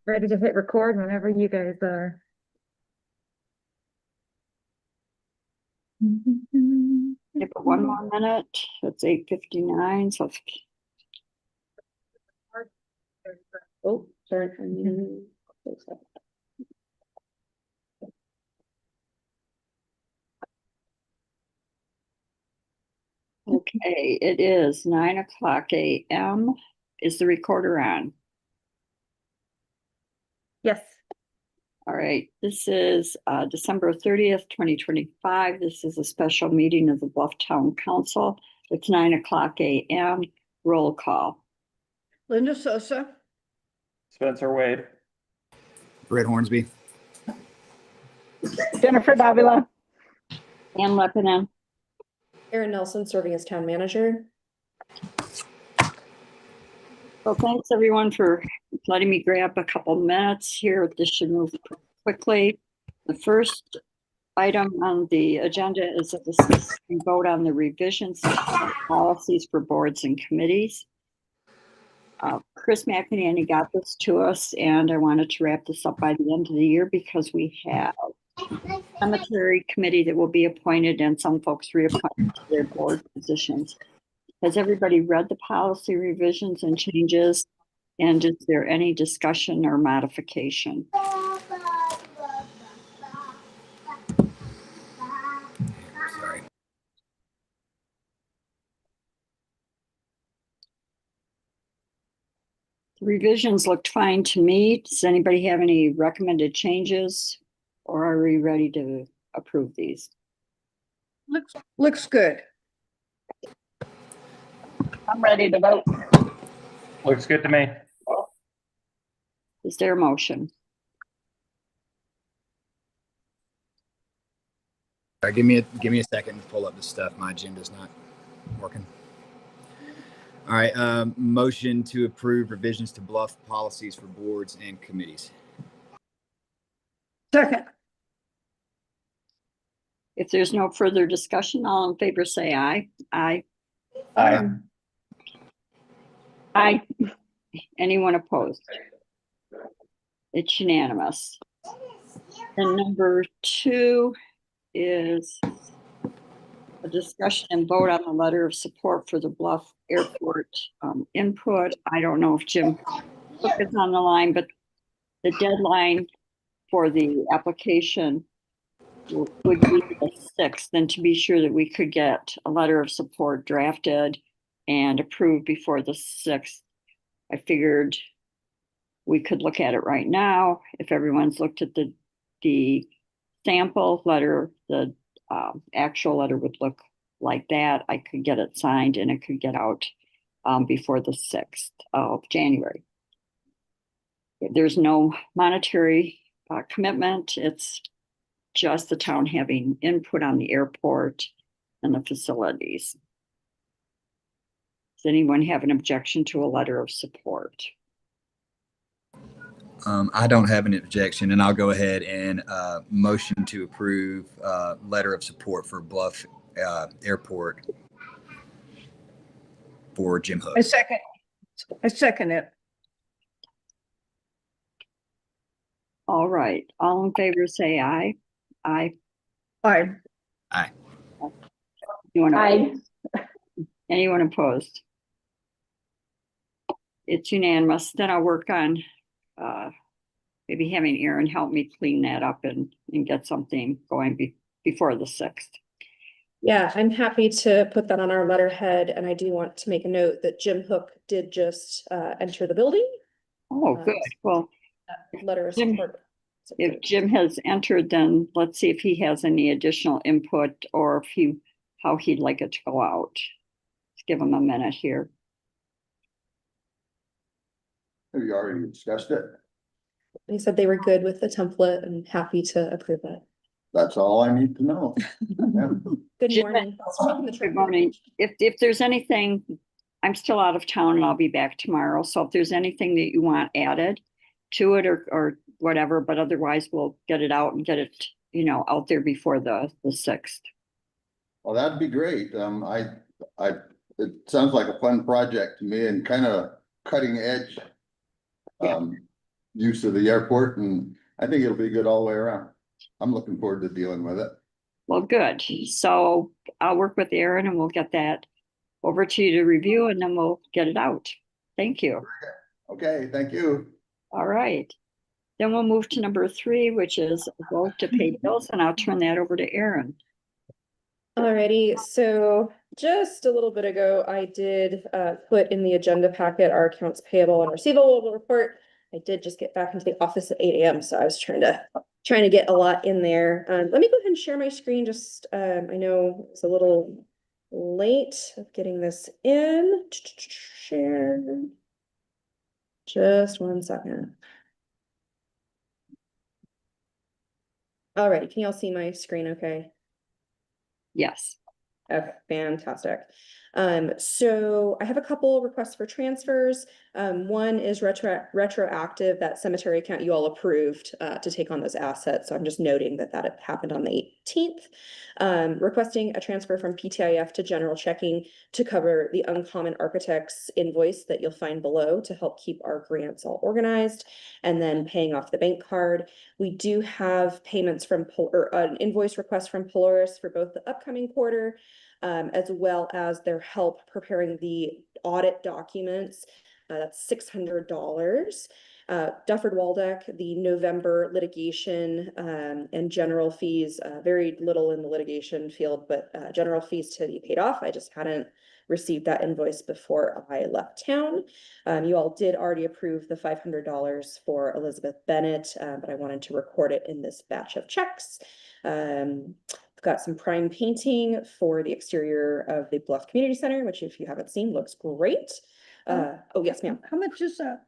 Ready to hit record whenever you guys are. Give it one more minute. It's 8:59. So, oh, sorry. Okay, it is 9:00 a.m. Is the recorder on? Yes. All right, this is December 30th, 2025. This is a special meeting of the Bluff Town Council. It's 9:00 a.m. Roll call. Linda Sosa. Spencer Wade. Brett Hornsby. Jennifer Davila. Ann Lepinen. Erin Nelson serving as town manager. Well, thanks everyone for letting me grab a couple minutes here. This should move quickly. The first item on the agenda is a discussion and vote on the revisions to policies for boards and committees. Chris McEnany got this to us, and I wanted to wrap this up by the end of the year because we have a cemetery committee that will be appointed and some folks reappointed to their board positions. Has everybody read the policy revisions and changes? And is there any discussion or modification? Sorry. The revisions looked fine to me. Does anybody have any recommended changes, or are we ready to approve these? Looks good. I'm ready to vote. Looks good to me. Is there a motion? All right, give me a second to pull up this stuff. My agenda's not working. All right, motion to approve revisions to Bluff policies for boards and committees. Second. If there's no further discussion, all in favor say aye. Aye. Aye. Aye. Anyone opposed? It's unanimous. And number 2 is a discussion and vote on the letter of support for the Bluff Airport input. I don't know if Jim Cook is on the line, but the deadline for the application would be the 6th, and to be sure that we could get a letter of support drafted and approved before the 6th. I figured we could look at it right now. If everyone's looked at the sample letter, the actual letter would look like that. I could get it signed and it could get out before the 6th of January. There's no monetary commitment. It's just the town having input on the airport and the facilities. Does anyone have an objection to a letter of support? I don't have an objection, and I'll go ahead and motion to approve letter of support for Bluff Airport for Jim Hook. I second it. All right. All in favor say aye. Aye. Aye. Aye. Anyone opposed? It's unanimous. Then I'll work on maybe having Erin help me clean that up and get something going before the 6th. Yeah, I'm happy to put that on our letterhead, and I do want to make a note that Jim Hook did just enter the building. Oh, good. Well, letter of Jim, support. if Jim has entered, then let's see if he has any additional input or if how he'd like it to go out. Let's give him a minute here. Have you already discussed it? He said they were good with the template and happy to approve it. That's all I need to know. Good Jim, morning. Good morning. If there's anything, I'm still out of town and I'll be back tomorrow. So if there's anything that you want added to it or whatever, but otherwise we'll get it out and get it, out there before the 6th. Well, that'd be great. It sounds like a fun project to me and kind of cutting edge. use of the airport, and I think it'll be good all the way around. I'm looking forward to dealing with it. Well, good. So I'll work with Aaron and we'll get that over to you to review and then we'll get it out. Thank you. Okay, thank you. All right. Then we'll move to number 3, which is a vote to pay bills, and I'll turn that over to Aaron. Alrighty, so just a little bit ago, I did put in the agenda packet our accounts payable and receivable report. I did just get back into the office at 8 a.m., so I was trying to get a lot in there. Let me go ahead and share my screen. Just I know it's a little late of getting this in. Share. Just 1 second. Alrighty, can y'all see my screen okay? Yes. Okay, fantastic. So I have a couple requests for transfers. One is retroactive, that cemetery account you all approved to take on those assets. So I'm just noting that that happened on the 18th. Requesting a transfer from PTIF to general checking to cover the Uncommon Architects invoice that you'll find below to help keep our grants all organized, and then paying off the bank card. We do have payments from an invoice request from Polaris for both the upcoming quarter, as well as their help preparing the audit documents. That's $600. Dufford Waldeck, the November litigation and general fees, very little in the litigation field, but general fees to be paid off. I just hadn't received that invoice before I left town. You all did already approve the $500 for Elizabeth Bennett, but I wanted to record it in this batch of checks. I've got some prime painting for the exterior of the Bluff Community Center, which if you haven't seen, looks great. Oh, yes, ma'am. How much is that?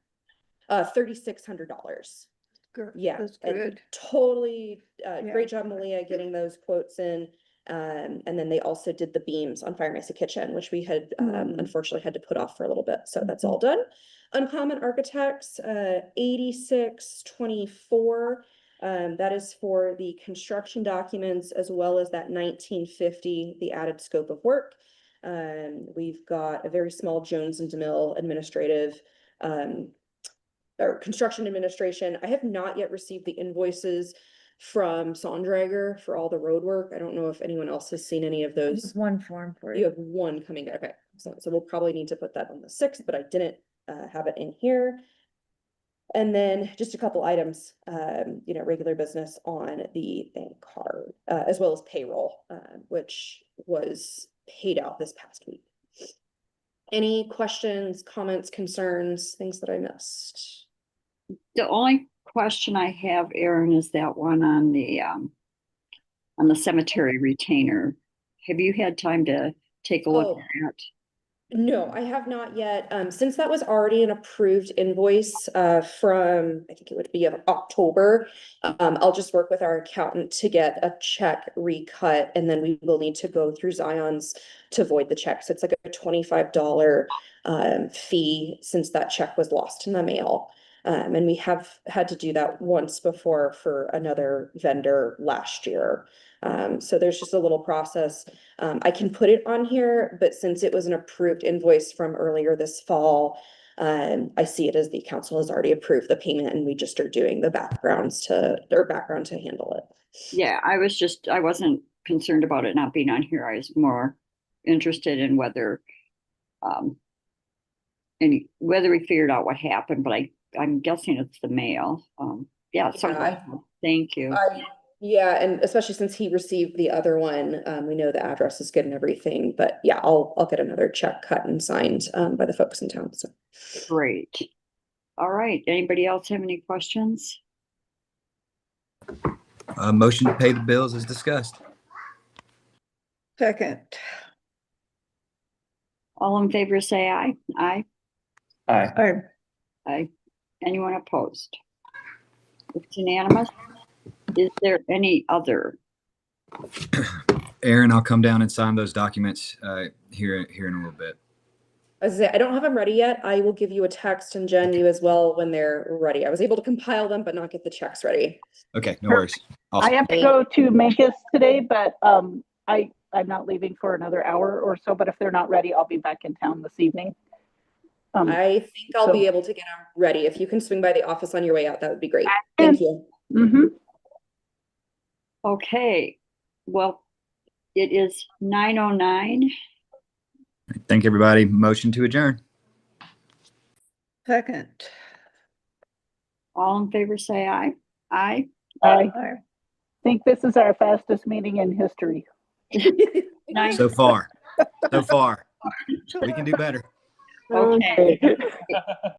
$3,600. Good. Yeah, That's and good. totally, Yeah. great job, Malia, getting those quotes in. And then they also did the beams on Fire Mesa Kitchen, which we had unfortunately had to put off for a little bit. So that's all done. Uncommon Architects, 8624. That is for the construction documents as well as that 1950, the added scope of work. We've got a very small Jones and DeMille administrative or construction administration. I have not yet received the invoices from Sondrager for all the road work. I don't know if anyone else has seen any of those. There's one form for You you. have one coming. Okay, so we'll probably need to put that on the 6th, but I didn't have it in here. And then just a couple items, regular business on the bank card, as well as payroll, which was paid out this past week. Any questions, comments, concerns, things that I missed? The only question I have, Aaron, is that one on the cemetery retainer. Have you had time to take a look at that? No, I have not yet. Since that was already an approved invoice from, I think it would be of October, I'll just work with our accountant to get a check recut, and then we will need to go through Zion's to void the check. So it's like a $25 fee since that check was lost in the mail. And we have had to do that once before for another vendor last year. So there's just a little process. I can put it on here, but since it was an approved invoice from earlier this fall, I see it as the council has already approved the payment and we just are doing the background to handle it. Yeah, I wasn't concerned about it not being on here. I was more interested in whether we figured out what happened, but I'm guessing it's the mail. Thank you. Yeah, and especially since he received the other one, we know the address is good and everything, but yeah, I'll get another check cut and signed by the folks in town. So Great. All right. Anybody else have any questions? Motion to pay the bills is discussed. Second. All in favor, say aye. Aye. Aye. Aye. Anyone opposed? It's unanimous. Is there any other? Aaron, I'll come down and sign those documents here in a little bit. I don't have them ready yet. I will give you a text, and Jen, you as well, when they're ready. I was able to compile them, but not get the checks ready. Okay, no worries. I have to go to Memphis today, but I'm not leaving for another hour or so, but if they're not ready, I'll be back in town this evening. I think I'll so- be able to get them ready. If you can swing by the office on your way out, that would be great. Thank you. mhm. Okay, well, it is 9:09. Thank everybody. Motion to adjourn. Second. All in favor, say aye. Aye. I think this is our fastest meeting in history. Nine. So far. So far. We can do better. Okay. Okay.